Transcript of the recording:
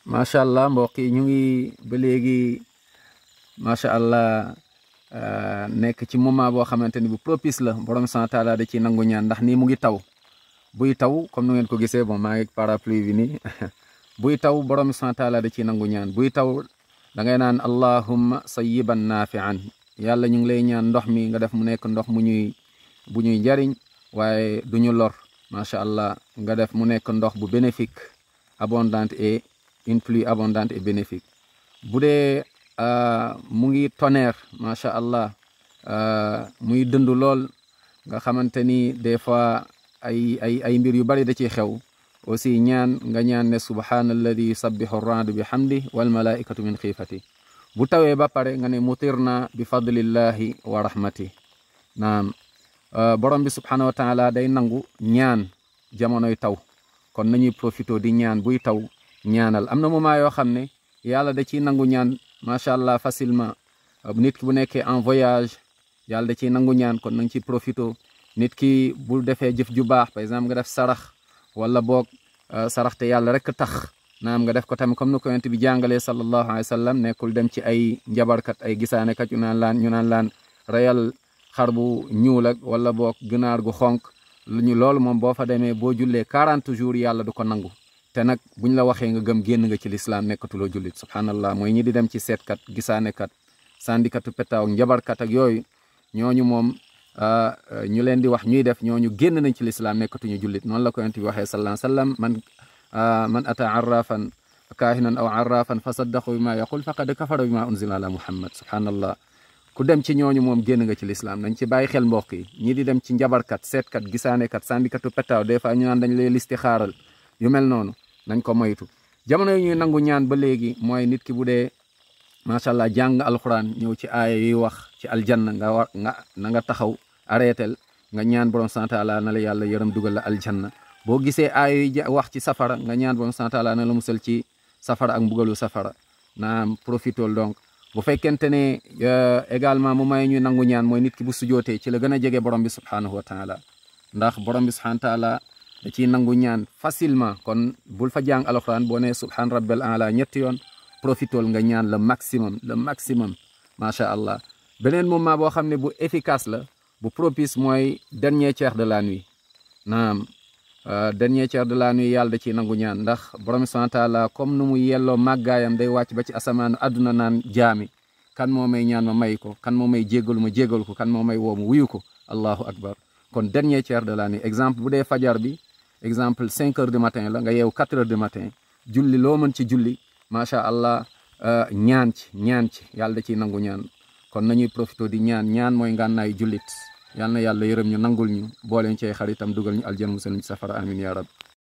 macha allah mbokk yi ñu ngi ba léegi macha allah nekk ci moment boo xamante ni bu propice la borom sant taala da ciy nangu ñaan ndax nii mu ngi taw buy taw comme nu ngeen ko gisee bon maa ngi parapluie bi nii buy taw borom sant taala da ciy nangu ñaan buy taw da ngay naan allahumma sayyiban nafian yàlla ñu ngi lay ñaan ndox mi nga def mu nekk ndox bu ñuy jariñ waaye du ñu lor macha allah nga def mu nekk ndox bu bénéfique abondante et une pluie abondante et bénéfique bu dee mu ngi tonnerre macha allah muy dënd lool nga xamante ni des fois ay mbir yu bari da ciy xew aussi ñaan nga ñaan ne subhaanalladi yusabbihu ar-ra'du bi hamdi wal malaikatu min xiifati bu tawee ba pare nga ne mutirna bi fadlillahi wa rahmati naam borom bi subhaanahu wa taala day nangu ñaan jamonoy taw kon nañuy profito di ñaan buy taw ñaanal am na moment yoo xam ne yàlla da ciy nangu ñaan macha allah facilement nit ki bu nekkee en voyage yàlla da ciy nangu ñaan kon nañ ci profito nit ki bu defee jëf ju baax par exemple nga def sarax wala boog sarax te yàlla rek tax naam nga def ko tamit comme ni ko yonent bi jàngalee sallallahu alayhi wa sallam nekkul dem ci ay njabarkat ay gisaanekat ñu naan laan reyal xar bu ñuul ak wala boog ginaar gu xonk loolu moom boo fa demee boo jullee 40 jours yàlla du ko nangu te nag buñ la waxee nga gëm génn nga ci lislaam nekkatuloo jullit subhanallah mooy ñi di dem ci seetkat gisaanekat sandikatu petaaw njabarkat ak yooyu ñooñu moom ñu leen di wax ñuy def ñooñu génn nañ ci lislaam nekkatuñu jullit noonu la ko yonent bi waxee sallallahu alayhi wasallam man ata arrafan kaahinan aw arrafan fa saddaqu bima yaqul faqad kafara bima unzila ala muhammad subhanallah ku dem ci ñooñu moom génn nga ci lislaam nañ ci bàyyi xel mbokk yi ñi di dem ci njabarkat seetkat gisaanekat sandikatu petaaw des fois ñu naan dañ lay listi xaaral yu mel noonu nañ ko moytu jamono yi ñuy nangu ñaan ba léegi mooy nit ki bu dee macha allah jàng alquran ñëw ci aaya yi wax ci aljanna na nga taxaw arrêtel nga ñaan borom sant taala na la yàlla yërëm dugal la aljanna boo gisee aaya yi wax ci safara nga ñaan borom sant taala na la musal ci safara ak mbugalu safara naam profitol donc bu fekkente ne également mu may ñuy nangu ñaan mooy nit ki bu sujootee ci la gën a jege borom bi subhanahu wa taala ndax borom bi subhanahu wa taala da ciy nangu ñaan facilement kon bul fa jàng alxuraan boo nee subhaan rabbal ala ñetti yoon profitol nga ñaan le maximum macha allah beneen moment boo xam ne bu efficace la bu propice mooy dernier tiers de la nuit naam dernier tiers de la nuit yàlla da ciy nangu ñaan ndax borom subhanahu wa taala comme nu mu yelloo màggaayam day wàcc ba ci asamaanu àdduna naan jaami kan moo may ñaan ma may ko kan moo may jéggalu ma jéggal ko kan moo may woo ma wuyu ko allahu akbar kon dernier tiers de la nuit exemple bu dee fajar bi exemple 5 heures du matin la nga yeew 4 heures du matin julli loo mën ci julli macha allah ñaan ci yàlla da ciy nangu ñaan kon nañuy profité di ñaan mooy ngànnaayu jullit yal na yàlla yërëm ñu nangul ñu boole ñu ci xaritam dugal ñu aljanna musal ñu safara amin ya rab